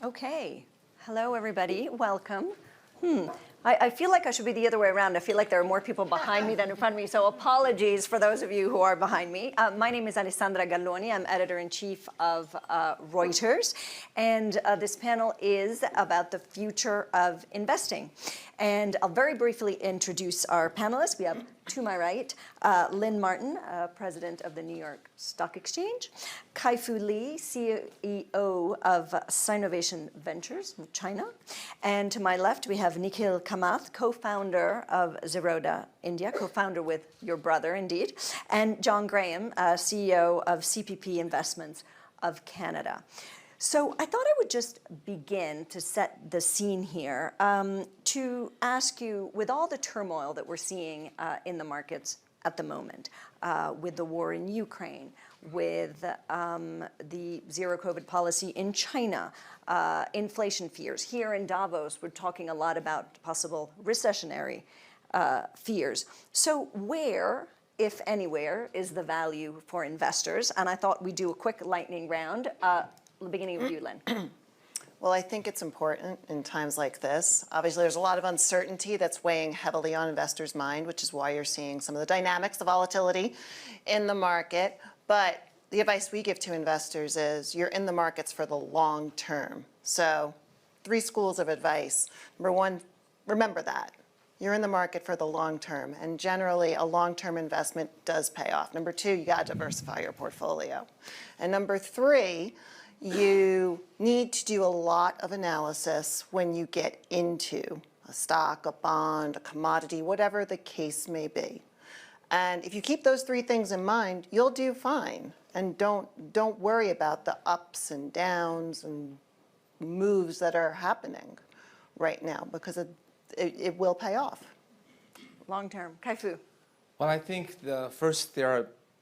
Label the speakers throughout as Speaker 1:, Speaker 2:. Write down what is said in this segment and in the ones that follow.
Speaker 1: Okay. Hello, everybody. Welcome. I feel like I should be the other way around. I feel like there are more people behind me than in front of me, so apologies for those of you who are behind me. My name is Alessandra Galloni. I'm editor-in-chief of Reuters, and this panel is about the future of investing. And I'll very briefly introduce our panelists. We have, to my right, Lynn Martin, president of the New York Stock Exchange, Kai-Fu Lee, CEO of Sinovation Ventures in China, and to my left we have Nikhil Kamath, co-founder of Zerodha India, co-founder with your brother indeed, and John Graham, CEO of CPP Investments of Canada. So I thought I would just begin to set the scene here to ask you, with all the turmoil that we're seeing in the markets at the moment, with the war in Ukraine, with the zero COVID policy in China, inflation fears. Here in Davos, we're talking a lot about possible recessionary fears. So where, if anywhere, is the value for investors? And I thought we'd do a quick lightning round. Beginning with you, Lynn.
Speaker 2: Well, I think it's important in times like this. Obviously, there's a lot of uncertainty that's weighing heavily on investors' mind, which is why you're seeing some of the dynamics, the volatility in the market. But the advice we give to investors is you're in the markets for the long term. So 3 schools of advice. Number 1, remember that. You're in the market for the long term, and generally a long-term investment does pay off. Number 2, you got to diversify your portfolio. And number 3, you need to do a lot of analysis when you get into a stock, a bond, a commodity, whatever the case may be. And if you keep those 3 things in mind, you'll do fine. And don't worry about the ups and downs and moves that are happening right now, because it will pay off.
Speaker 1: Long term. Kai-Fu.
Speaker 3: Well, I think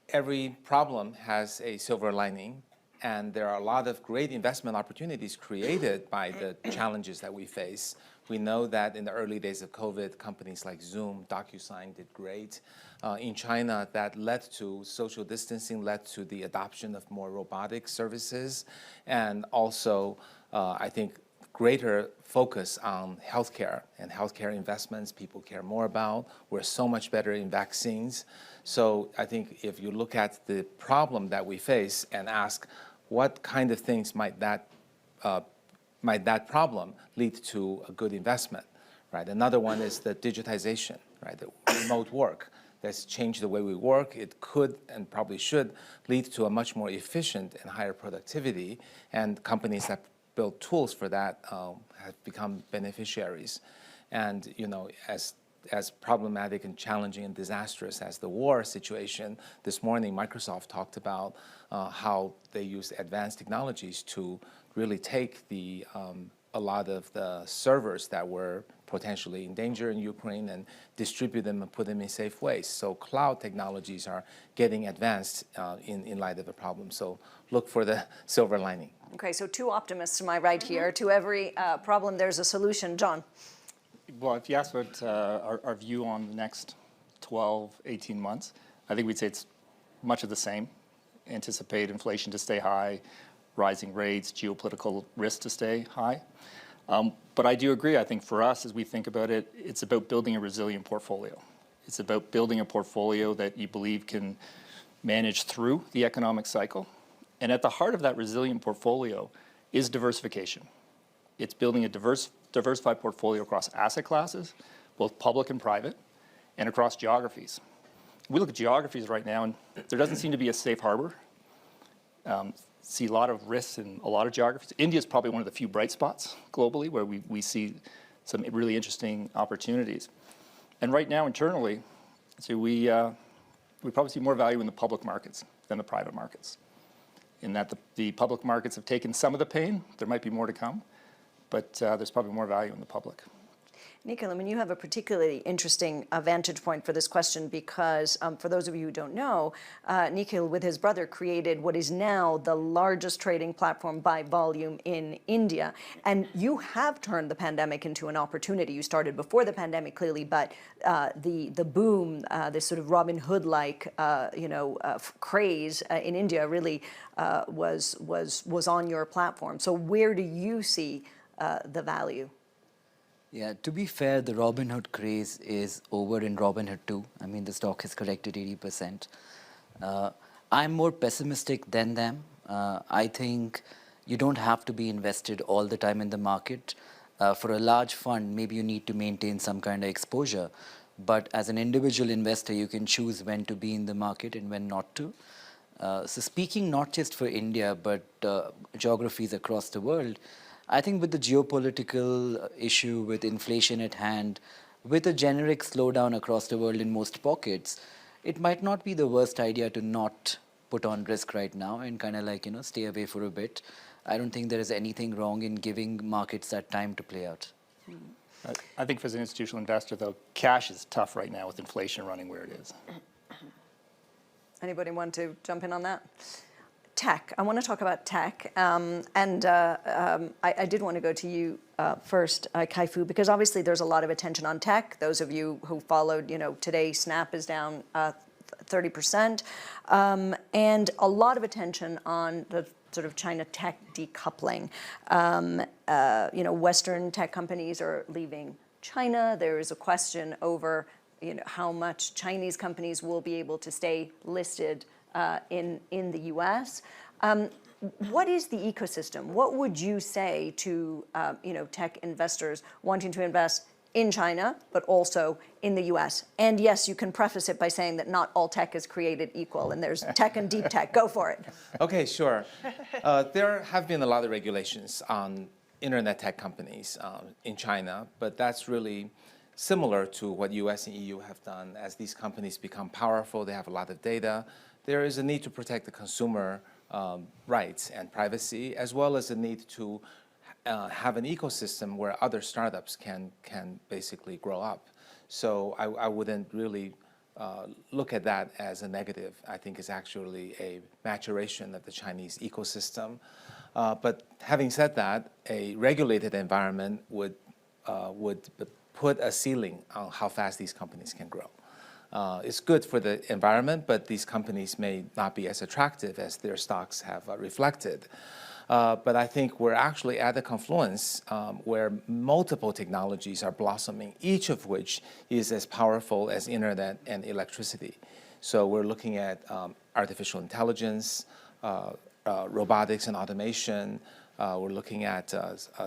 Speaker 3: every problem has a silver lining. And there are a lot of great investment opportunities created by the challenges that we face. We know that in the early days of COVID, companies like Zoom, DocuSign did great. In China, that led to social distancing, led to the adoption of more robotic services, and also, I think, greater focus on healthcare and healthcare investments people care more about. We're so much better in vaccines. So I think if you look at the problem that we face and ask what kind of things might that problem lead to a good investment, right? Another one is the digitization, right? The remote work that's changed the way we work. It could and probably should lead to a much more efficient and higher productivity, and companies that build tools for that have become beneficiaries. And as problematic and challenging and disastrous as the war situation, this morning Microsoft talked about how they use advanced technologies to really take a lot of the servers that were potentially in danger in Ukraine and distribute them and put them in safe ways. So cloud technologies are getting advanced in light of the problem. So look for the silver lining.
Speaker 1: Okay, so 2 optimists to my right here. To every problem, there's a solution. John.
Speaker 4: Well, if you ask what our view on the next 12, 18 months, I think we'd say it's much of the same. Anticipate inflation to stay high, rising rates, geopolitical risk to stay high. But I do agree, I think for us, as we think about it, it's about building a resilient portfolio. It's about building a portfolio that you believe can manage through the economic cycle. And at the heart of that resilient portfolio is diversification. It's building a diversified portfolio across asset classes, both public and private, and across geographies. We look at geographies right now, and there doesn't seem to be a safe harbor. See a lot of risks in a lot of geographies. India is probably one of the few bright spots globally where we see some really interesting opportunities. And right now, internally, so we probably see more value in the public markets than the private markets. In that the public markets have taken some of the pain. There might be more to come. But there's probably more value in the public.
Speaker 1: Nikhil, I mean, you have a particularly interesting vantage point for this question because, for those of you who don't know, Nikhil, with his brother, created what is now the largest trading platform by volume in India. And you have turned the pandemic into an opportunity. You started before the pandemic, clearly, but the boom, this sort of Robin Hood-like, craze in India really was on your platform. So where do you see the value?
Speaker 5: Yeah, to be fair, the Robinhood craze is over in Robinhood too. I mean, the stock has corrected 80%. I'm more pessimistic than them. I think you don't have to be invested all the time in the market. For a large fund, maybe you need to maintain some kind of exposure. But as an individual investor, you can choose when to be in the market and when not to. So speaking not just for India, but geographies across the world, I think with the geopolitical issue, with inflation at hand, with a generic slowdown across the world in most pockets, it might not be the worst idea to not put on risk right now and kind of stay away for a bit. I don't think there is anything wrong in giving markets that time to play out.
Speaker 4: I think for as an institutional investor, though, cash is tough right now with inflation running where it is.
Speaker 1: Anybody want to jump in on that? Tech. I want to talk about tech. I did want to go to you first, Kai-Fu, because obviously there's a lot of attention on tech. Those of you who followed, today Snap is down 30%. And a lot of attention on the sort of China tech decoupling. Western tech companies are leaving China. There is a question over how much Chinese companies will be able to stay listed in the US. What is the ecosystem? What would you say to tech investors wanting to invest in China, but also in the US? And yes, you can preface it by saying that not all tech is created equal, and there's tech and deep tech. Go for it.
Speaker 3: Okay, sure. There have been a lot of regulations on internet tech companies in China, but that's really similar to what US and EU have done. As these companies become powerful, they have a lot of data. There is a need to protect the consumer rights and privacy, as well as a need to have an ecosystem where other startups can basically grow up. So I wouldn't really look at that as a negative. I think it's actually a maturation of the Chinese ecosystem. But having said that, a regulated environment would put a ceiling on how fast these companies can grow. It's good for the environment, but these companies may not be as attractive as their stocks have reflected. But I think we're actually at a confluence where multiple technologies are blossoming, each of which is as powerful as internet and electricity. So we're looking at artificial intelligence, robotics and automation. We're looking at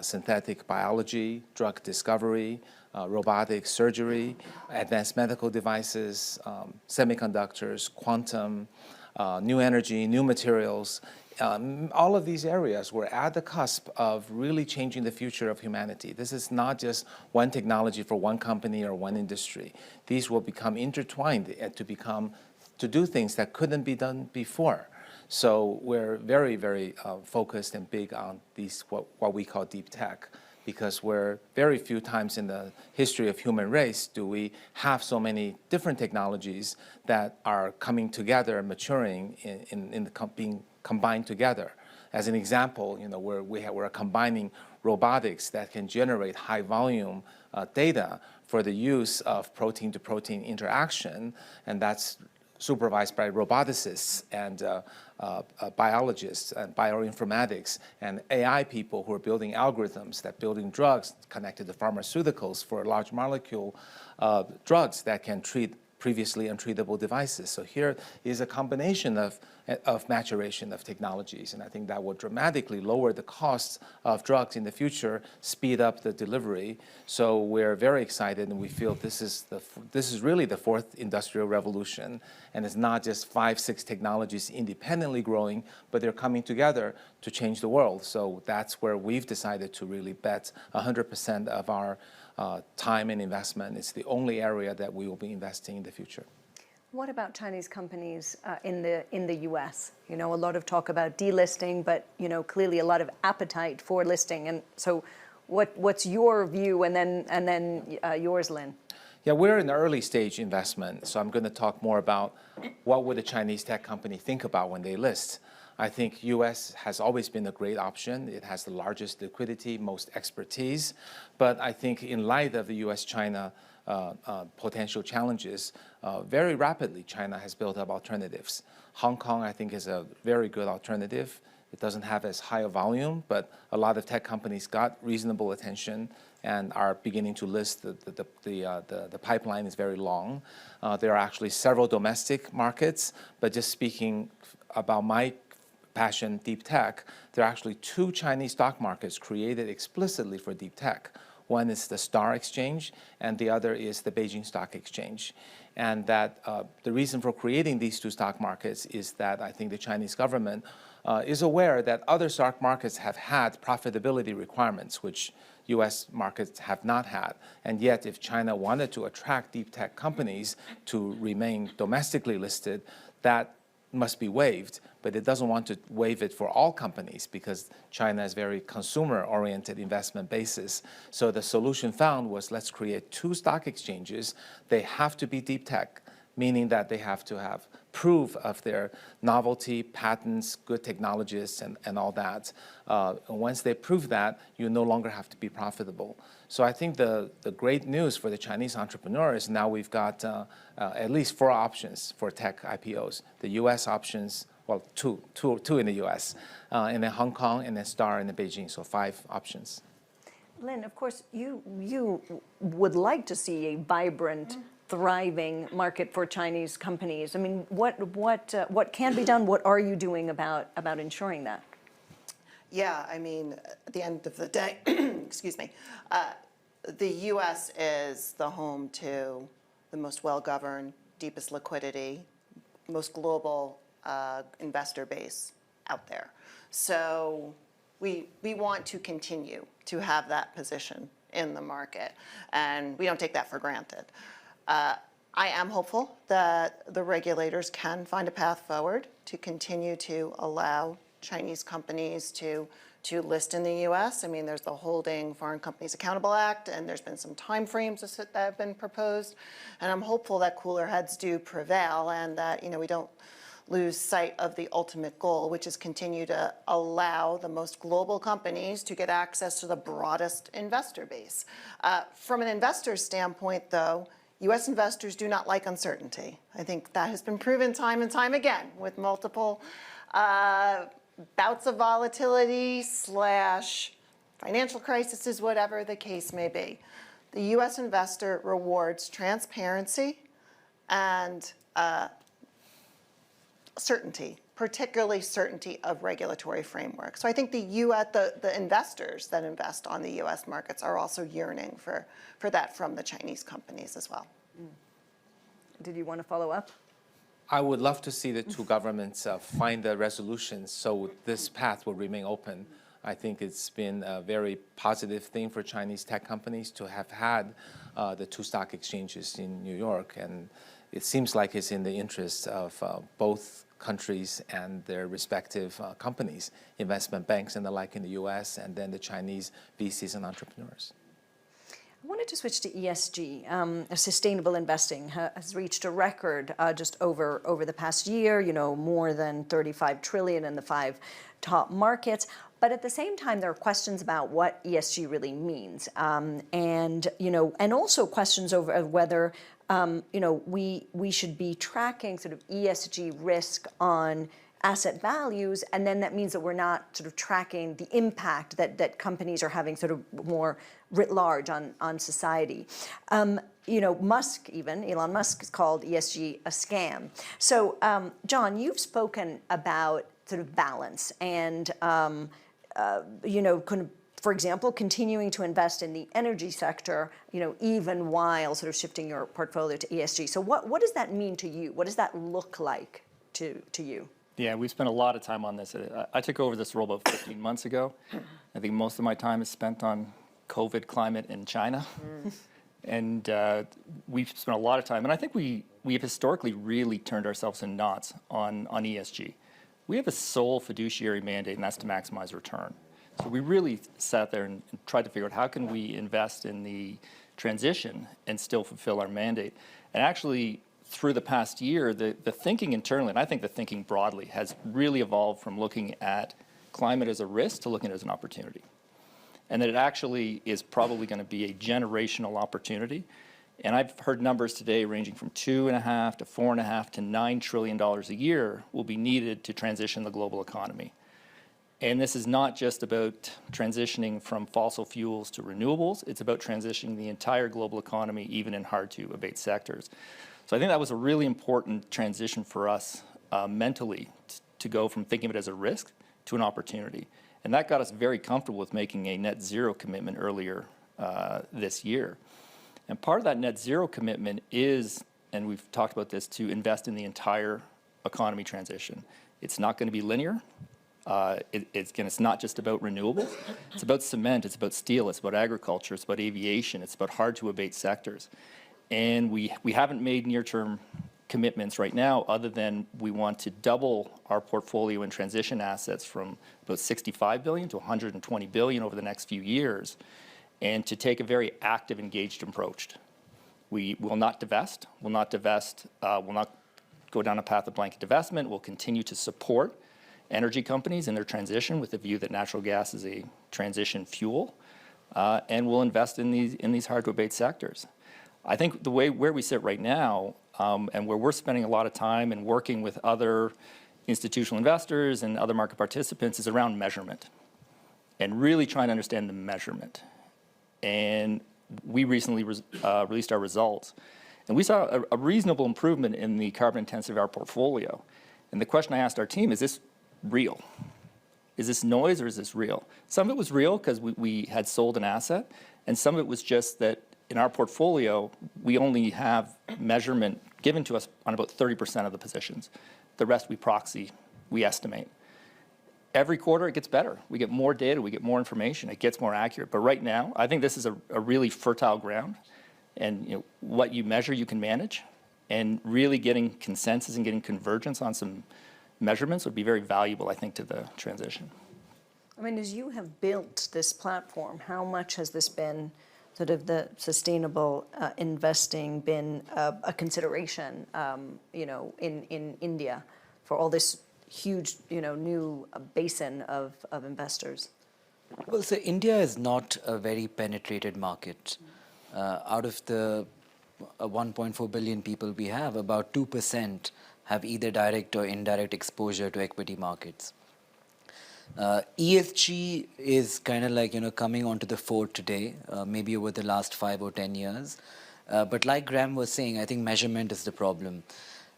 Speaker 3: synthetic biology, drug discovery, robotic surgery, advanced medical devices, semiconductors, quantum, new energy, new materials. All of these areas, we're at the cusp of really changing the future of humanity. This is not just one technology for one company or one industry. These will become intertwined to do things that couldn't be done before. So we're very, very focused and big on these, what we call deep tech, because we're very few times in the history of human race do we have so many different technologies that are coming together, maturing, being combined together. As an example, we're combining robotics that can generate high volume data for the use of protein-to-protein interaction, and that's supervised by roboticists and biologists and bioinformatics and AI people who are building algorithms that building drugs connected to pharmaceuticals for large molecule drugs that can treat previously untreatable devices. So here is a combination of maturation of technologies, and I think that will dramatically lower the costs of drugs in the future, speed up the delivery. So we're very excited, and we feel this is really the fourth industrial revolution, and it's not just 5, 6 technologies independently growing, but they're coming together to change the world. So that's where we've decided to really bet 100% of our time and investment. It's the only area that we will be investing in the future.
Speaker 1: What about Chinese companies in the U.S.? A lot of talk about delisting, but clearly a lot of appetite for listing. And so, what's your view, and then yours, Lynn?
Speaker 3: Yeah, we're in early stage investment, so I'm going to talk more about what would a Chinese tech company think about when they list. I think U.S. has always been a great option. It has the largest liquidity, most expertise. But I think in light of the U.S.-China potential challenges, very rapidly China has built up alternatives. Hong Kong, I think, is a very good alternative. It doesn't have as high a volume, but a lot of tech companies got reasonable attention and are beginning to list. The pipeline is very long. There are actually several domestic markets, but just speaking about my passion, deep tech, there are actually 2 Chinese stock markets created explicitly for deep tech. One is the Star Exchange, and the other is the Beijing Stock Exchange. And that the reason for creating these 2 stock markets is that I think the Chinese government is aware that other stock markets have had profitability requirements, which U.S. markets have not had. And yet, if China wanted to attract deep tech companies to remain domestically listed, that must be waived, but it doesn't want to waive it for all companies because China is very consumer-oriented investment basis. So the solution found was let's create 2 stock exchanges. They have to be deep tech, meaning that they have to have proof of their novelty, patents, good technologists, and all that. And once they prove that, you no longer have to be profitable. So I think the great news for the Chinese entrepreneurs, now we've got at least 4 options for tech IPOs. The US options, well, two in the US, and then Hong Kong, and then Star, and then Beijing, so 5 options.
Speaker 1: Lynn, of course, you would like to see a vibrant, thriving market for Chinese companies. I mean, what can be done? What are you doing about ensuring that?
Speaker 2: Yeah, I mean, at the end of the day, excuse me, the U.S. is the home to the most well-governed, deepest liquidity, most global investor base out there. So we want to continue to have that position in the market, and we don't take that for granted. I am hopeful that the regulators can find a path forward to continue to allow Chinese companies to list in the U.S. I mean, there's the Holding Foreign Companies Accountable Act, and there's been some timeframes that have been proposed. And I'm hopeful that cooler heads do prevail and that, we don't lose sight of the ultimate goal, which is continue to allow the most global companies to get access to the broadest investor base. From an investor's standpoint, though, U.S. investors do not like uncertainty. I think that has been proven time and time again with multiple bouts of volatility / financial crises, whatever the case may be. The U.S. investor rewards transparency and certainty, particularly certainty of regulatory framework. So I think the investors that invest on the U.S. markets are also yearning for that from the Chinese companies as well.
Speaker 1: Did you want to follow up?
Speaker 3: I would love to see the 2 governments find a resolution so this path will remain open. I think it's been a very positive thing for Chinese tech companies to have had the 2 stock exchanges in New York, and it seems like it's in the interest of both countries and their respective companies, investment banks and the like in the US, and then the Chinese VCs and entrepreneurs.
Speaker 1: I wanted to switch to ESG. Sustainable investing has reached a record just over the past year, more than 35 trillion in the 5 top markets. But at the same time, there are questions about what ESG really means, and also questions over whether we should be tracking sort of ESG risk on asset values, and then that means that we're not sort of tracking the impact that companies are having sort of more writ large on society. Elon Musk has called ESG a scam. So, John, you've spoken about sort of balance and, for example, continuing to invest in the energy sector, even while sort of shifting your portfolio to ESG. So what does that mean to you? What does that look like to you?
Speaker 4: Yeah, we've spent a lot of time on this. I took over this role about 15 months ago. I think most of my time is spent on COVID climate in China. And we've spent a lot of time. And I think we have historically really turned ourselves in knots on ESG. We have a sole fiduciary mandate, and that's to maximize return. So we really sat there and tried to figure out how can we invest in the transition and still fulfill our mandate. And actually, through the past year, the thinking internally, and I think the thinking broadly, has really evolved from looking at climate as a risk to looking at it as an opportunity. And that it actually is probably going to be a generational opportunity. And I've heard numbers today ranging from $2.5 to $4.5 to $9 trillion a year will be needed to transition the global economy. And this is not just about transitioning from fossil fuels to renewables, it's about transitioning the entire global economy, even in hard-to-abate sectors. So I think that was a really important transition for us mentally to go from thinking of it as a risk to an opportunity. And that got us very comfortable with making a net zero commitment earlier this year. And part of that net zero commitment is, and we've talked about this, to invest in the entire economy transition. It's not going to be linear. It's not just about renewables. It's about cement, it's about steel, it's about agriculture, it's about aviation, it's about hard-to-abate sectors. And we haven't made near-term commitments right now other than we want to double our portfolio in transition assets from about 65 billion to 120 billion over the next few years, and to take a very active, engaged approach. We will not divest, will not go down a path of blanket divestment. We'll continue to support energy companies in their transition with the view that natural gas is a transition fuel, and we'll invest in these hard-to-abate sectors. I think where we sit right now, and where we're spending a lot of time and working with other institutional investors and other market participants, is around measurement, and really trying to understand the measurement. And we recently released our results, and we saw a reasonable improvement in the carbon intensity of our portfolio. And the question I asked our team, is this real? Is this noise or is this real? Some of it was real because we had sold an asset, and some of it was just that in our portfolio, we only have measurement given to us on about 30% of the positions. The rest we proxy, we estimate. Every quarter it gets better. We get more data, we get more information, it gets more accurate. But right now, I think this is a really fertile ground, and what you measure you can manage, and really getting consensus and getting convergence on some measurements would be very valuable, I think, to the transition.
Speaker 1: I mean, as you have built this platform, how much has this been sort of the sustainable investing been a consideration, in India for all this huge, new basin of investors?
Speaker 5: Well, so India is not a very penetrated market. Out of the 1.4 billion people we have, about 2% have either direct or indirect exposure to equity markets. ESG is kind of like, coming onto the fore today, maybe over the last 5 or 10 years. But like Graham was saying, I think measurement is the problem.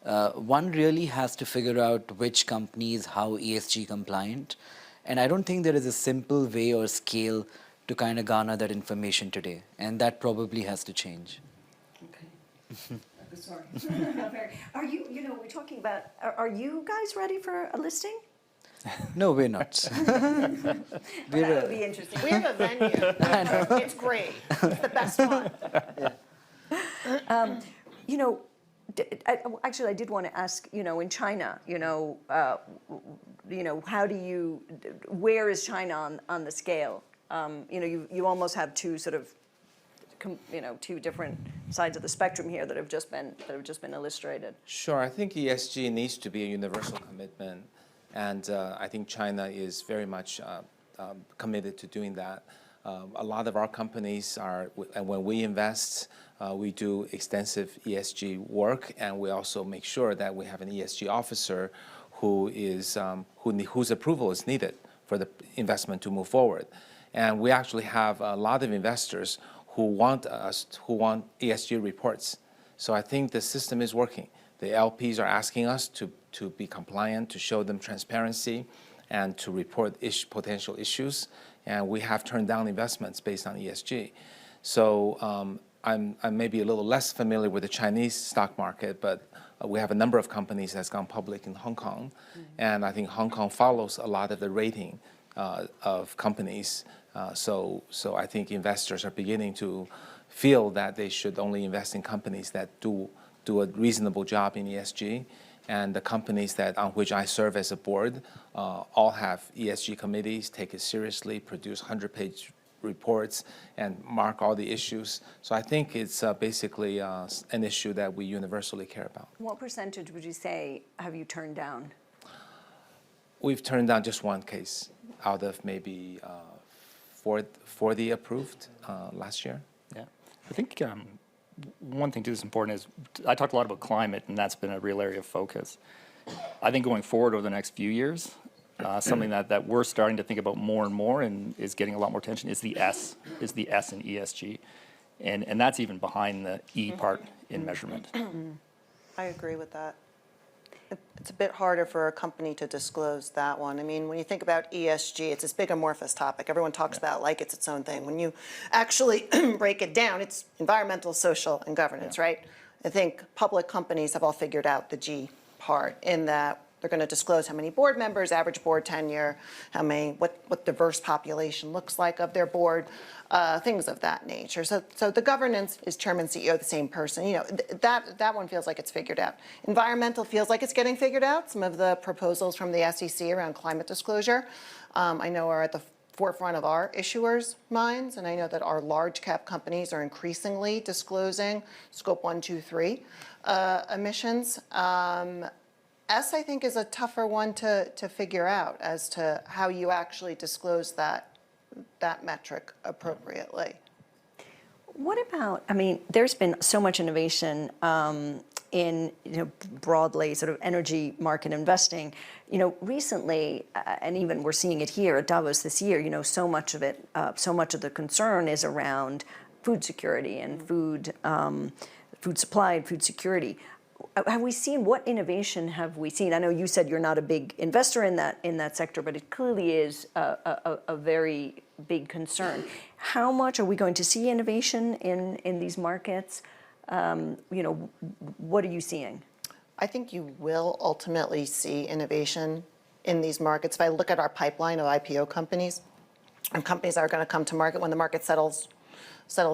Speaker 5: One really has to figure out which companies how ESG compliant. And I don't think there is a simple way or scale to kind of garner that information today. And that probably has to change.
Speaker 1: Okay. Sorry. Are you, we're talking about, are you guys ready for a listing?
Speaker 5: No, we're not.
Speaker 1: That would be interesting.
Speaker 2: We have a venue. It's great. It's the best one.
Speaker 1: Actually, I did want to ask, in China, how do you, where is China on the scale? You almost have two sort of, two different sides of the spectrum here that have just been illustrated.
Speaker 3: Sure, I think ESG needs to be a universal commitment, and I think China is very much committed to doing that. A lot of our companies are, and when we invest, we do extensive ESG work, and we also make sure that we have an ESG officer whose approval is needed for the investment to move forward. And we actually have a lot of investors who want ESG reports. So I think the system is working. The LPs are asking us to be compliant, to show them transparency, and to report potential issues. And we have turned down investments based on ESG. So I'm maybe a little less familiar with the Chinese stock market, but we have a number of companies that's gone public in Hong Kong. And I think Hong Kong follows a lot of the rating of companies. So I think investors are beginning to feel that they should only invest in companies that do a reasonable job in ESG. And the companies on which I serve as a board all have ESG committees, take it seriously, produce 100-page reports, and mark all the issues. So I think it's basically an issue that we universally care about.
Speaker 1: What percentage would you say have you turned down?
Speaker 3: We've turned down just one case out of maybe 40 approved last year.
Speaker 4: Yeah, I think one thing too that's important is I talked a lot about climate, and that's been a real area of focus. I think going forward over the next few years, something that we're starting to think about more and more and is getting a lot more attention is the S in ESG, and that's even behind the E part in measurement.
Speaker 2: I agree with that. It's a bit harder for a company to disclose that one. I mean, when you think about ESG, it's this big amorphous topic. Everyone talks about like it's its own thing. When you actually break it down, it's environmental, social, and governance, right? I think public companies have all figured out the G part in that they're going to disclose how many board members, average board tenure, what diverse population looks like of their board, things of that nature. So the governance is chairman, CEO, the same person. You know, that one feels like it's figured out. Environmental feels like it's getting figured out. Some of the proposals from the SEC around climate disclosure, I know are at the forefront of our issuers' minds, and I know that our large cap companies are increasingly disclosing scope 1, 2, 3 emissions. S, I think, is a tougher one to figure out as to how you actually disclose that metric appropriately.
Speaker 1: What about, I mean, there's been so much innovation in, broadly sort of energy market investing. Recently, and even we're seeing it here at Davos this year, so much of the concern is around food security and food supply and food security. Have we seen, what innovation have we seen? I know you said you're not a big investor in that sector, but it clearly is a very big concern. How much are we going to see innovation in these markets? What are you seeing?
Speaker 2: I think you will ultimately see innovation in these markets. If I look at our pipeline of IPO companies and companies that are going to come to market when the market settles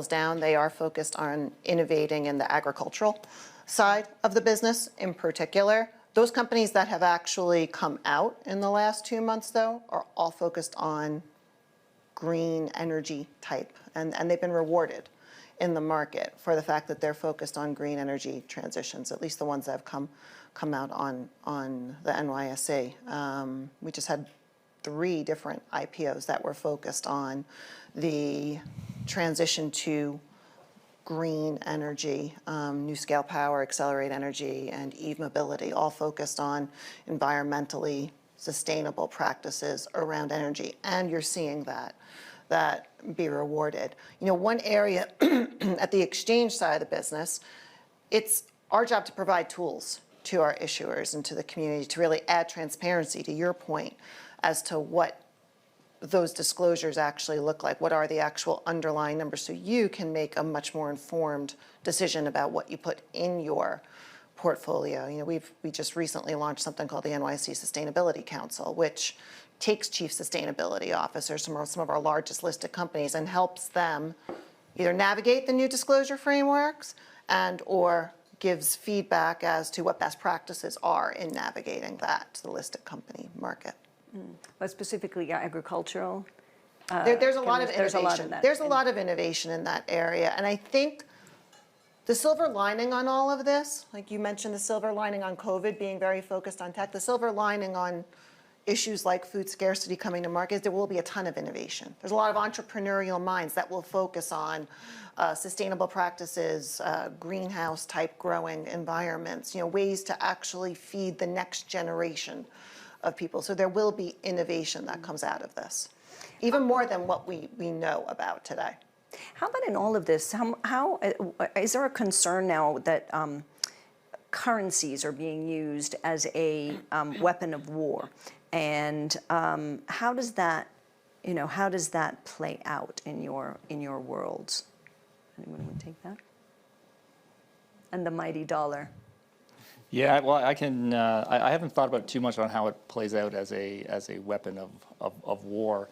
Speaker 2: down, they are focused on innovating in the agricultural side of the business in particular. Those companies that have actually come out in the last 2 months, though, are all focused on green energy type, and they've been rewarded in the market for the fact that they're focused on green energy transitions, at least the ones that have come out on the NYSE. We just had 3 different IPOs that were focused on the transition to green energy, NuScale Power, Accelerate Energy, and Eve Mobility, all focused on environmentally sustainable practices around energy. And you're seeing that be rewarded. One area at the exchange side of the business, it's our job to provide tools to our issuers and to the community to really add transparency, to your point, as to what those disclosures actually look like. What are the actual underlying numbers, so you can make a much more informed decision about what you put in your portfolio. We just recently launched something called the NYSE Sustainability Council, which takes chief sustainability officers from some of our largest listed companies and helps them either navigate the new disclosure frameworks and or gives feedback as to what best practices are in navigating that to the listed company market.
Speaker 1: But specifically agricultural?
Speaker 2: There's a lot of
Speaker 1: There's a lot
Speaker 2: innovation.
Speaker 1: of that.
Speaker 2: There's a lot of innovation in that area. And I think the silver lining on all of this, like you mentioned the silver lining on COVID being very focused on tech, the silver lining on issues like food scarcity coming to market is there will be a ton of innovation. There's a lot of entrepreneurial minds that will focus on sustainable practices, greenhouse type growing environments, ways to actually feed the next generation of people. So there will be innovation that comes out of this, even more than what we know about today.
Speaker 1: How about in all of this, how is there a concern now that currencies are being used as a weapon of war? And how does that play out in your worlds? Anyone want to take that? And the mighty dollar.
Speaker 4: Yeah, well, I can. I haven't thought about too much on how it plays out as a weapon of war.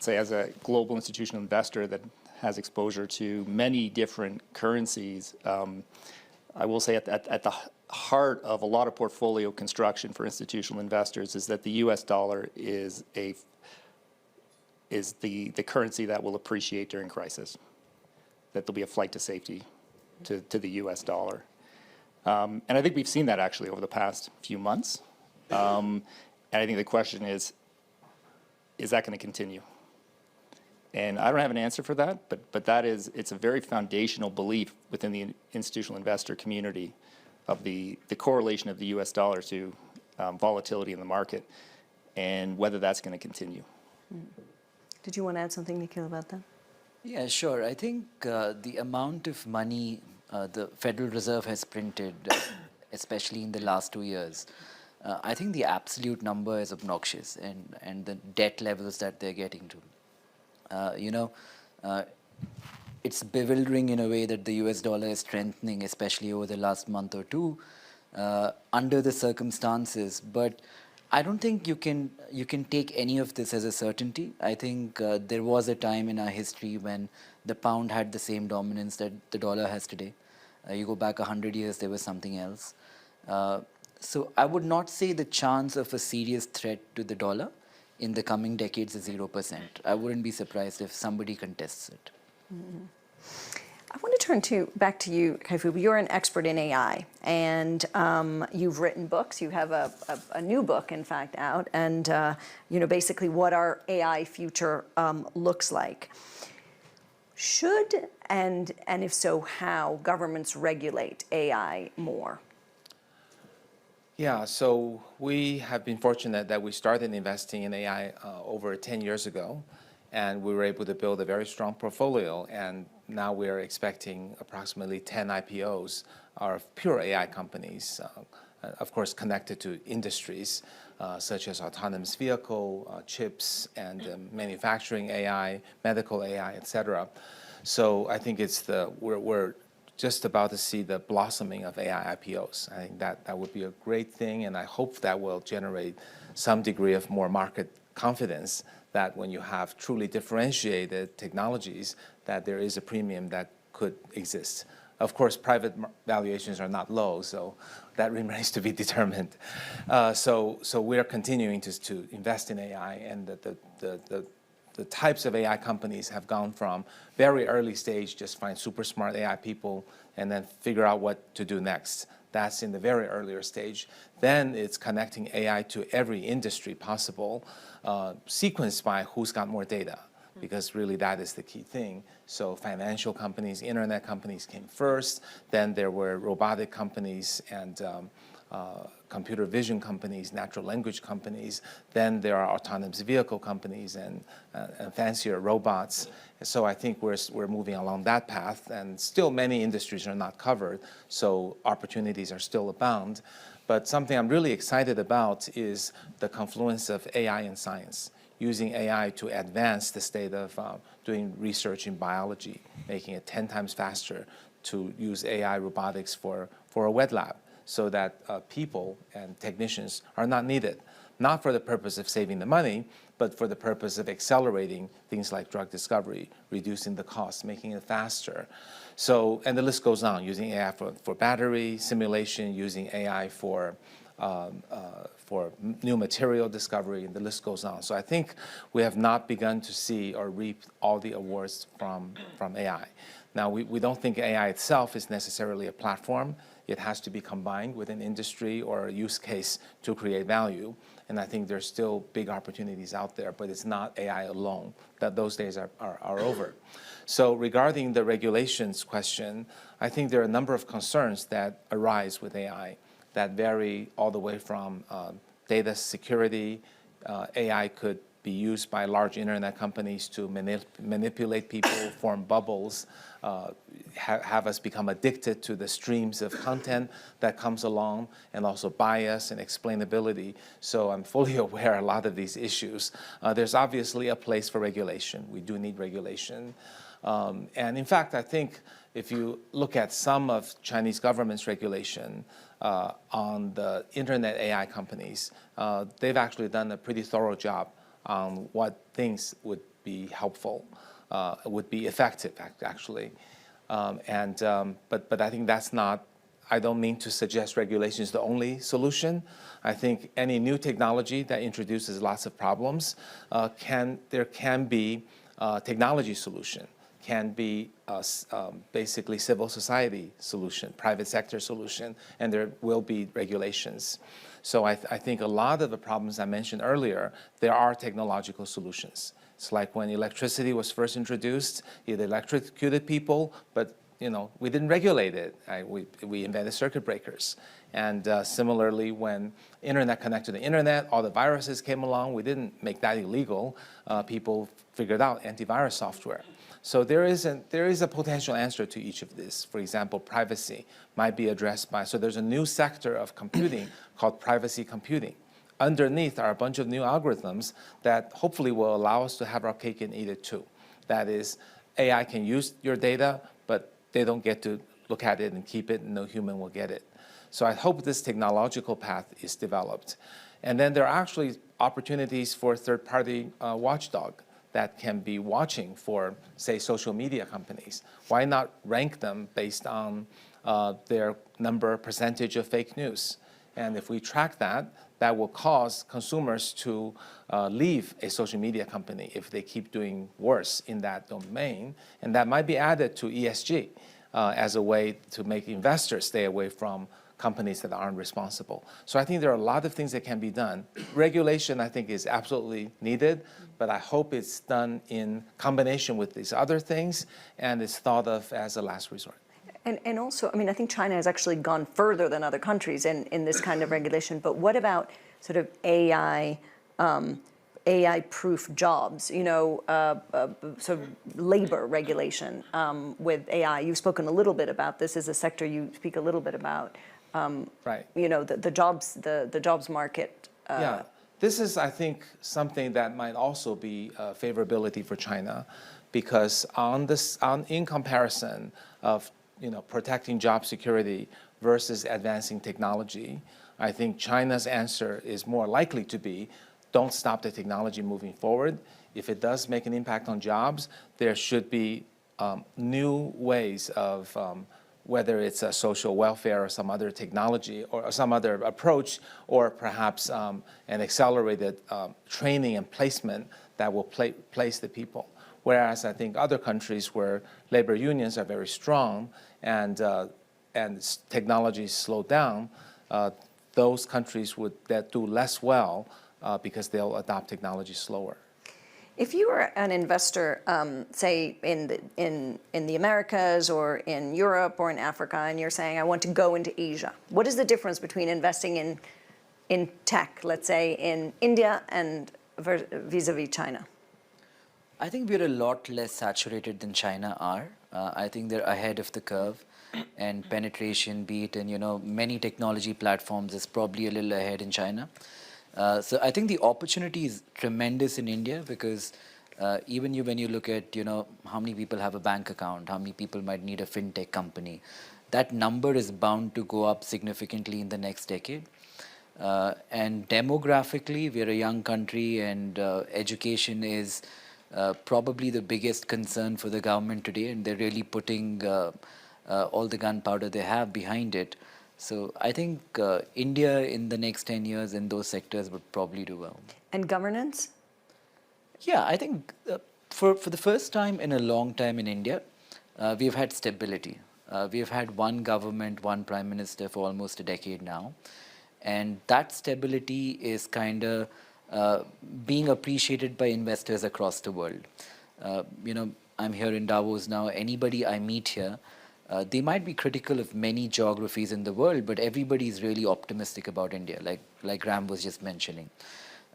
Speaker 4: Say, as a global institutional investor that has exposure to many different currencies, I will say at heart of a lot of portfolio construction for institutional investors is that the U.S. dollar is the currency that will appreciate during crisis, that there'll be a flight to safety to the U.S. dollar. And I think we've seen that actually over the past few months. And I think the question is that going to continue? And I don't have an answer for that, but it's a very foundational belief within the institutional investor community of the correlation of the U.S. dollar to volatility in the market and whether that's going to continue.
Speaker 1: Did you want to add something, Nikhil, about that?
Speaker 5: Yeah, sure. I think the amount of money the Federal Reserve has printed, especially in the last 2 years, I think the absolute number is obnoxious, and the debt levels that they're getting to. It's bewildering in a way that the US dollar is strengthening, especially over the last month or two, under the circumstances. But I don't think you can take any of this as a certainty. I think there was a time in our history when the pound had the same dominance that the dollar has today. You go back 100 years, there was something else. So I would not say the chance of a serious threat to the dollar in the coming decades is 0%. I wouldn't be surprised if somebody contests it.
Speaker 1: Mm-hmm. I want to turn back to you, Kai-Fu. You're an expert in AI, and you've written books. You have a new book, in fact, out, and basically what our AI future looks like. Should, and if so, how governments regulate AI more?
Speaker 3: Yeah, so we have been fortunate that we started investing in AI over 10 years ago, and we were able to build a very strong portfolio, and now we are expecting approximately 10 IPOs of pure AI companies, of course connected to industries such as autonomous vehicle, chips, and manufacturing AI, medical AI, etc. So I think we're just about to see the blossoming of AI IPOs. I think that would be a great thing, and I hope that will generate some degree of more market confidence that when you have truly differentiated technologies, that there is a premium that could exist. Of course, private valuations are not low, so that remains to be determined. So we are continuing to invest in AI, and the types of AI companies have gone from very early stage, just find super smart AI people, and then figure out what to do next. That's in the very earlier stage. Then it's connecting AI to every industry possible, sequenced by who's got more data, because really that is the key thing. So financial companies, internet companies came first, then there were robotic companies and computer vision companies, natural language companies, then there are autonomous vehicle companies and fancier robots. So I think we're moving along that path, and still many industries are not covered, so opportunities are still abound. But something I'm really excited about is the confluence of AI and science, using AI to advance the state of doing research in biology, making it 10 times faster to use AI robotics for a wet lab, so that people and technicians are not needed, not for the purpose of saving the money, but for the purpose of accelerating things like drug discovery, reducing the cost, making it faster. So, and the list goes on, using AI for battery simulation, using AI for new material discovery, and the list goes on. So I think we have not begun to see or reap all the awards from AI. Now, we don't think AI itself is necessarily a platform. It has to be combined with an industry or a use case to create value. And I think there's still big opportunities out there, but it's not AI alone. Those days are over. So regarding the regulations question, I think there are a number of concerns that arise with AI that vary all the way from data security. AI could be used by large internet companies to manipulate people, form bubbles, have us become addicted to the streams of content that comes along, and also bias and explainability. So I'm fully aware of a lot of these issues. There's obviously a place for regulation. We do need regulation. And in fact, I think if you look at some of Chinese government's regulation on the internet AI companies, they've actually done a pretty thorough job on what things would be helpful, would be effective, actually. But I think that's not I don't mean to suggest regulation is the only solution. I think any new technology that introduces lots of problems, there can be a technology solution, can be basically civil society solution, private sector solution, and there will be regulations. So I think a lot of the problems I mentioned earlier, there are technological solutions. It's like when electricity was first introduced, it electrocuted people, but we didn't regulate it. We invented circuit breakers. And similarly, when internet connected to the internet, all the viruses came along. We didn't make that illegal. People figured out antivirus software. So there is a potential answer to each of these. For example, privacy might be addressed by, so there's a new sector of computing called privacy computing. Underneath are a bunch of new algorithms that hopefully will allow us to have our cake and eat it too. That is, AI can use your data, but they don't get to look at it and keep it, and no human will get it. So I hope this technological path is developed. And then there are actually opportunities for third-party watchdog that can be watching for, say, social media companies. Why not rank them based on their percentage of fake news? And if we track that, that will cause consumers to leave a social media company if they keep doing worse in that domain. And that might be added to ESG as a way to make investors stay away from companies that aren't responsible. So I think there are a lot of things that can be done. Regulation, I think, is absolutely needed, but I hope it's done in combination with these other things and it's thought of as a last resort.
Speaker 1: And also, I mean, I think China has actually gone further than other countries in this kind of regulation, but what about sort of AI-proof jobs, sort of labor regulation with AI? You've spoken a little bit about this as a sector you speak a little bit about.
Speaker 3: Right.
Speaker 1: The jobs market.
Speaker 3: Yeah, this is, I think, something that might also be a favorability for China, because in comparison of protecting job security versus advancing technology, I think China's answer is more likely to be, don't stop the technology moving forward. If it does make an impact on jobs, there should be new ways of whether it's a social welfare or some other technology or some other approach, or perhaps an accelerated training and placement that will place the people. Whereas I think other countries where labor unions are very strong and technology slow down, those countries that do less well because they'll adopt technology slower.
Speaker 1: If you were an investor, say in the Americas or in Europe or in Africa, and you're saying, I want to go into Asia, what is the difference between investing in tech, let's say, in India and vis-a-vis China?
Speaker 5: I think we're a lot less saturated than China are. I think they're ahead of the curve, and penetration, be it in many technology platforms, is probably a little ahead in China. So I think the opportunity is tremendous in India, because even when you look at how many people have a bank account, how many people might need a fintech company, that number is bound to go up significantly in the next decade. And demographically, we're a young country, and education is probably the biggest concern for the government today, and they're really putting all the gunpowder they have behind it. So I think India in the next 10 years in those sectors would probably do well.
Speaker 1: And governance?
Speaker 5: Yeah, I think for the first time in a long time in India, we've had stability. We've had one government, one prime minister for almost a decade now. And that stability is kind of being appreciated by investors across the world. I'm here in Davos now. Anybody I meet here, they might be critical of many geographies in the world, but everybody is really optimistic about India, like Ram was just mentioning.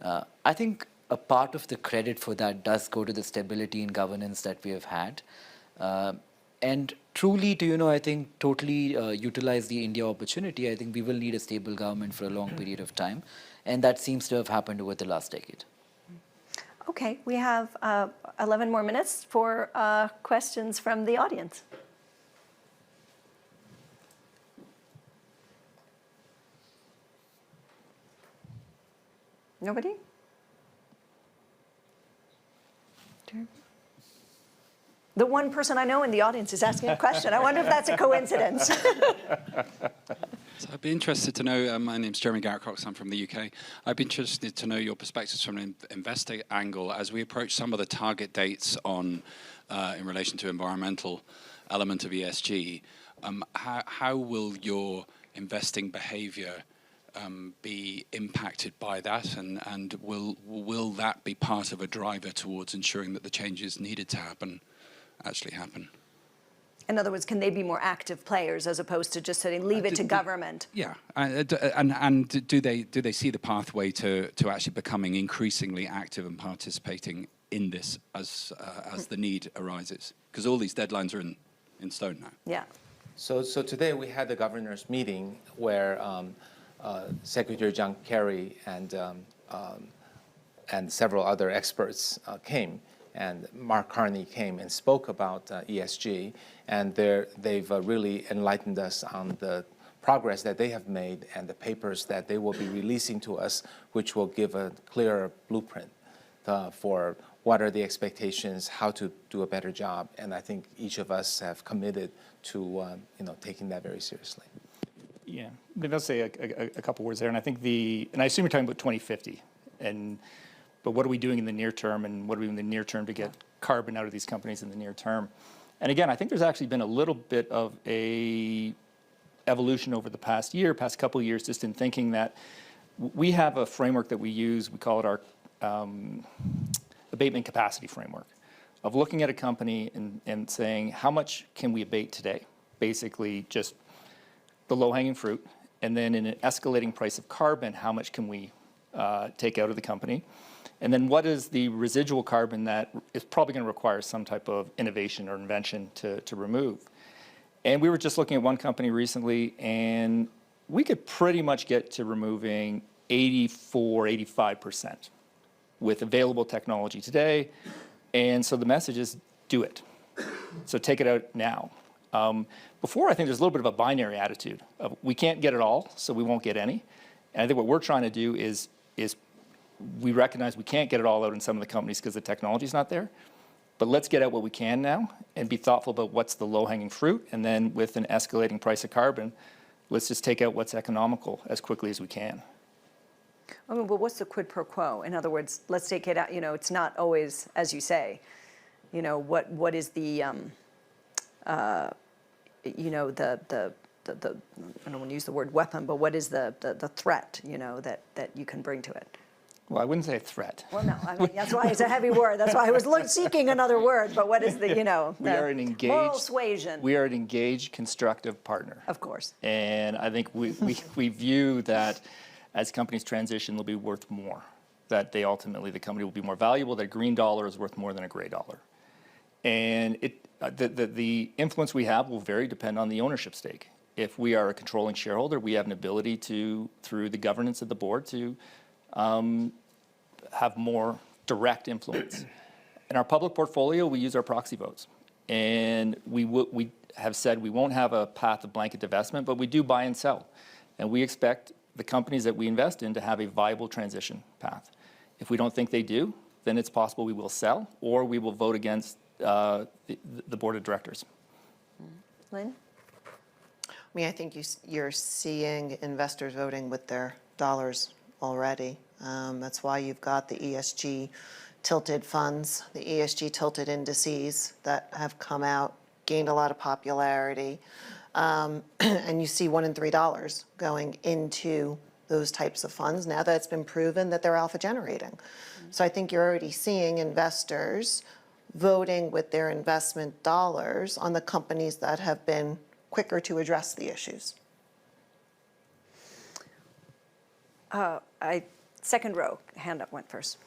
Speaker 5: I think a part of the credit for that does go to the stability and governance that we have had. And truly to, I think, totally utilize the India opportunity, I think we will need a stable government for a long period of time. And that seems to have happened over the last decade.
Speaker 1: Okay, we have 11 more minutes for questions from the audience. Nobody? The one person I know in the audience is asking a question. I wonder if that's a coincidence.
Speaker 6: So I'd be interested to know, my name's Jeremy Garrett-Cox, I'm from the UK. I'd be interested to know your perspectives from an investor angle as we approach some of the target dates on, in relation to environmental element of ESG. How will your investing behavior be impacted by that, and will that be part of a driver towards ensuring that the changes needed to happen actually happen?
Speaker 1: In other words, can they be more active players as opposed to just saying, leave it to government?
Speaker 6: Yeah, and do they see the pathway to actually becoming increasingly active and participating in this as the need arises? Because all these deadlines are in stone now.
Speaker 1: Yeah.
Speaker 3: So today we had the governors' meeting where Secretary John Kerry and several other experts came, and Mark Carney came and spoke about ESG, and they've really enlightened us on the progress that they have made and the papers that they will be releasing to us, which will give a clearer blueprint for what are the expectations, how to do a better job, and I think each of us have committed to taking that very seriously.
Speaker 4: Yeah, maybe I'll say a couple words there, and I think and I assume you're talking about 2050, but what are we doing in the near term, and what are we doing in the near term to get carbon out of these companies in the near term? And again, I think there's actually been a little bit of a evolution over the past couple of years, just in thinking that we have a framework that we use, we call it our abatement capacity framework, of looking at a company and saying, how much can we abate today? Basically, just the low-hanging fruit, and then in an escalating price of carbon, how much can we take out of the company? And then what is the residual carbon that is probably going to require some type of innovation or invention to remove? And we were just looking at one company recently, and we could pretty much get to removing 85% with available technology today. And so the message is, do it. So take it out now. Before, I think there's a little bit of a binary attitude of we can't get it all, so we won't get any. And I think what we're trying to do is we recognize we can't get it all out in some of the companies because the technology's not there. But let's get out what we can now and be thoughtful about what's the low-hanging fruit. And then with an escalating price of carbon, let's just take out what's economical as quickly as we can.
Speaker 1: I mean, well, what's the quid pro quo? In other words, let's take it out. It's not always, as you say, what is the, I don't want to use the word weapon, but what is the threat, that you can bring to it?
Speaker 4: Well, I wouldn't say a threat.
Speaker 1: Well, no, I mean, that's why it's a heavy word. That's why I was seeking another word. But what is the,
Speaker 4: we are an engaged,
Speaker 1: moral suasion?
Speaker 4: We are an engaged, constructive partner.
Speaker 1: Of course.
Speaker 4: And I think we view that as companies transition, they'll be worth more. That the company will be more valuable. That a green dollar is worth more than a gray dollar. And the influence we have will depend on the ownership stake. If we are a controlling shareholder, we have an ability to, through the governance of the board, to have more direct influence. In our public portfolio, we use our proxy votes. And we have said we won't have a path of blanket divestment, but we do buy and sell. And we expect the companies that we invest in to have a viable transition path. If we don't think they do, then it's possible we will sell, or we will vote against the board of directors.
Speaker 1: Lynn?
Speaker 2: I mean, I think you're seeing investors voting with their dollars already. That's why you've got the ESG tilted funds, the ESG tilted indices that have come out, gained a lot of popularity. And you see $1 in $3 going into those types of funds now that it's been proven that they're alpha generating. Mm-hmm. So I think you're already seeing investors voting with their investment dollars on the companies that have been quicker to address the issues.
Speaker 1: Second row, hand up went first.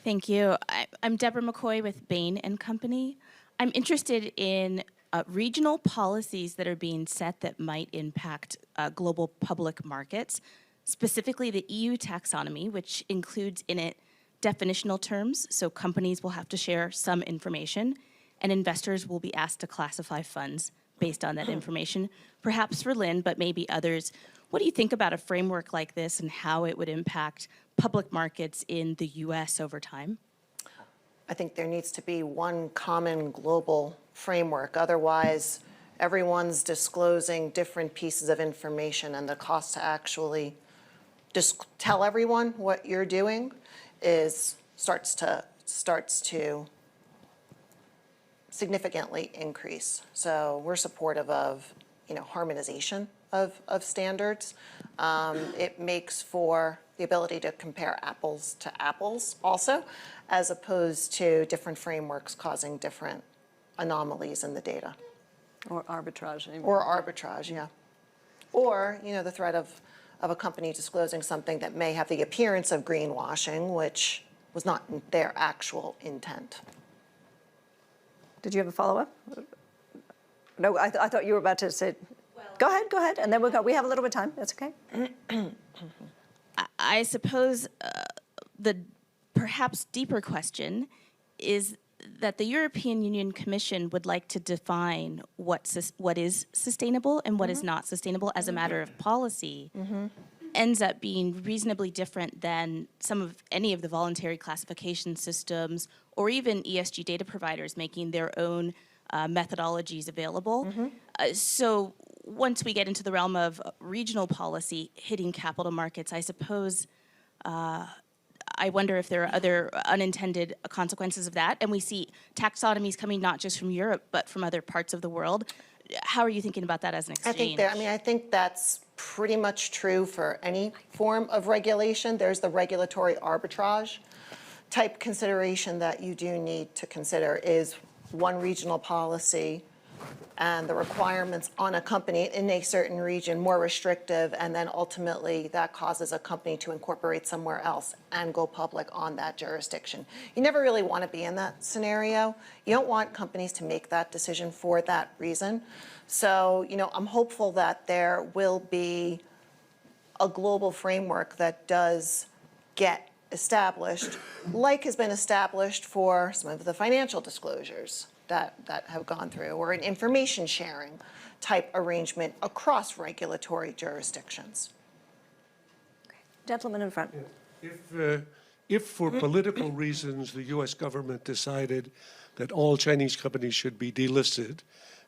Speaker 7: Thank you. I'm Deborah McCoy with Bain & Company. I'm interested in regional policies that are being set that might impact global public markets, specifically the EU taxonomy, which includes in it definitional terms, so companies will have to share some information, and investors will be asked to classify funds based on that information, perhaps for Lynn, but maybe others. What do you think about a framework like this and how it would impact public markets in the US over time?
Speaker 2: I think there needs to be one common global framework. Otherwise, everyone's disclosing different pieces of information, and the cost to actually just tell everyone what you're doing starts to significantly increase. So we're supportive of, harmonization of standards. It makes for the ability to compare apples to apples also, as opposed to different frameworks causing different anomalies in the data.
Speaker 1: Or arbitrage.
Speaker 2: Or arbitrage, yeah. Or, the threat of a company disclosing something that may have the appearance of greenwashing, which was not their actual intent.
Speaker 1: Did you have a follow-up? No, I thought you were about to say, go ahead, and then we have a little bit of time, that's okay.
Speaker 7: I suppose the perhaps deeper question is that the European Union Commission would like to define what is sustainable and what is not sustainable as a matter of policy, ends up being reasonably different than any of the voluntary classification systems or even ESG data providers making their own methodologies available. So once we get into the realm of regional policy hitting capital markets, I suppose I wonder if there are other unintended consequences of that. And we see taxonomies coming not just from Europe, but from other parts of the world. How are you thinking about that as an exchange?
Speaker 2: I think that's pretty much true for any form of regulation. There's the regulatory arbitrage type consideration that you do need to consider. Is one regional policy and the requirements on a company in a certain region more restrictive, and then ultimately that causes a company to incorporate somewhere else and go public on that jurisdiction. You never really want to be in that scenario. You don't want companies to make that decision for that reason. So, I'm hopeful that there will be a global framework that does get established, like has been established for some of the financial disclosures that have gone through, or an information sharing type arrangement across regulatory jurisdictions.
Speaker 1: Gentleman in front.
Speaker 8: If for political reasons the U.S. government decided that all Chinese companies should be delisted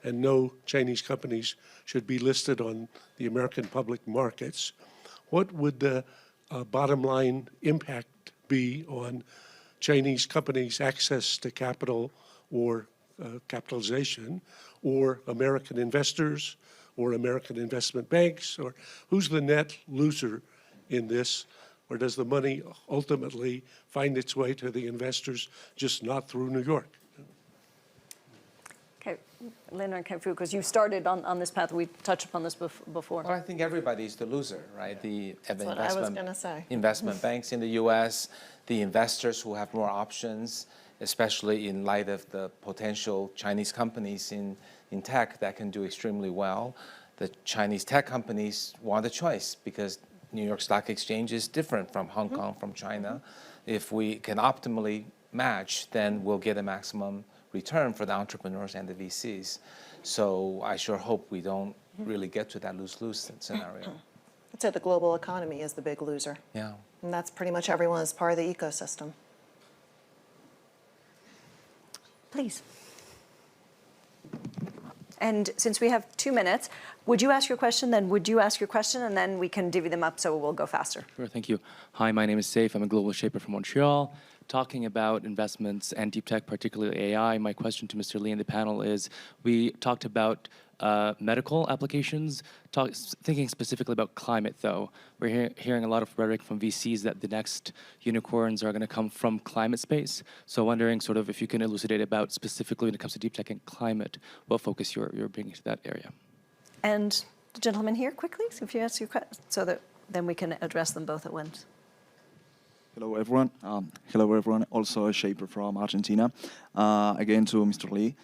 Speaker 8: and no Chinese companies should be listed on the American public markets, what would the bottom line impact be on Chinese companies' access to capital or capitalization, or American investors, or American investment banks, or who's the net loser in this? Or does the money ultimately find its way to the investors, just not through New York?
Speaker 1: Okay, Lynn and Ken-Fu, because you started on this path, we touched upon this before.
Speaker 3: Well, I think everybody's the loser, right?
Speaker 2: That's what I was going to say.
Speaker 3: Investment banks in the U.S., the investors who have more options, especially in light of the potential Chinese companies in tech that can do extremely well. The Chinese tech companies want a choice because New York Stock Exchange is different from Hong Kong, from China. If we can optimally match, then we'll get a maximum return for the entrepreneurs and the VCs. So I sure hope we don't really get to that lose-lose scenario.
Speaker 2: I'd say the global economy is the big loser.
Speaker 3: Yeah.
Speaker 2: And that's pretty much everyone as part of the ecosystem.
Speaker 1: Please. And since we have 2 minutes, would you ask your question, then would you ask your question, and then we can divvy them up so we'll go faster.
Speaker 9: Sure, thank you. Hi, my name is Saif. I'm a global shaper from Montreal. Talking about investments and deep tech, particularly AI, my question to Mr. Lee and the panel is, we talked about medical applications, thinking specifically about climate, though. We're hearing a lot of rhetoric from VCs that the next unicorns are going to come from climate space. So wondering sort of if you can elucidate about specifically when it comes to deep tech and climate, what focus you're bringing to that area.
Speaker 1: And the gentleman here, quickly, so if you ask your question, so that then we can address them both at once.
Speaker 10: Hello, everyone. Also a shaper from Argentina. Again, to Mr. Lee.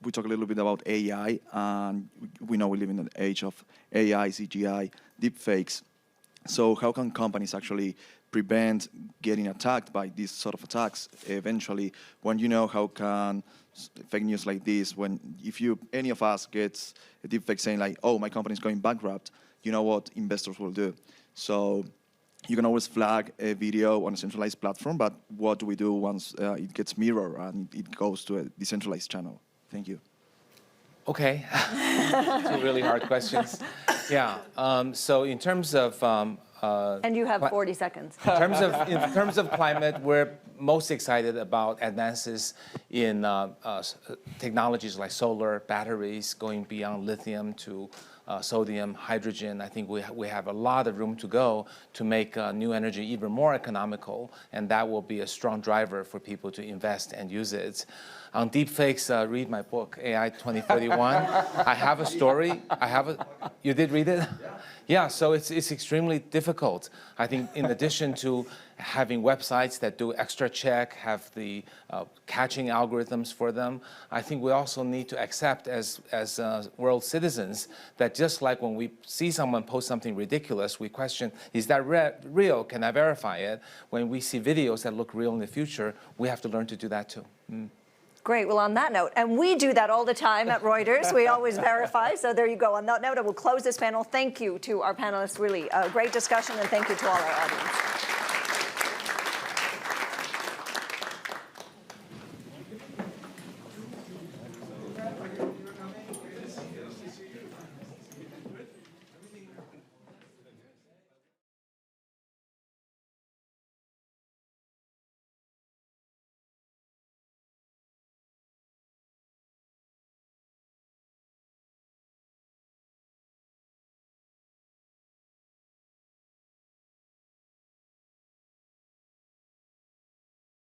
Speaker 10: We talk a little bit about AI, and we know we live in an age of AI, CGI, deepfakes. So how can companies actually prevent getting attacked by these sort of attacks eventually? When how can fake news like this, if any of us gets a deepfake saying like, oh, my company is going bankrupt, you know what investors will do. So you can always flag a video on a centralized platform, but what do we do once it gets mirrored and it goes to a decentralized channel? Thank you.
Speaker 3: Okay, two really hard questions. Yeah, so in terms of
Speaker 1: And you have 40 seconds.
Speaker 3: in terms of climate, we're most excited about advances in technologies like solar, batteries, going beyond lithium to sodium, hydrogen. I think we have a lot of room to go to make new energy even more economical, and that will be a strong driver for people to invest and use it. On deepfakes, read my book, AI 2041. I have a story. You did read it? Yeah, so it's extremely difficult. I think in addition to having websites that do extra check, have the catching algorithms for them, I think we also need to accept as world citizens that just like when we see someone post something ridiculous, we question, is that real? Can I verify it? When we see videos that look real in the future, we have to learn to do that too.
Speaker 1: Great. Well, on that note, and we do that all the time at Reuters. We always verify. So there you go. On that note, I will close this panel. Thank you to our panelists. Really a great discussion, and thank you to all our audience.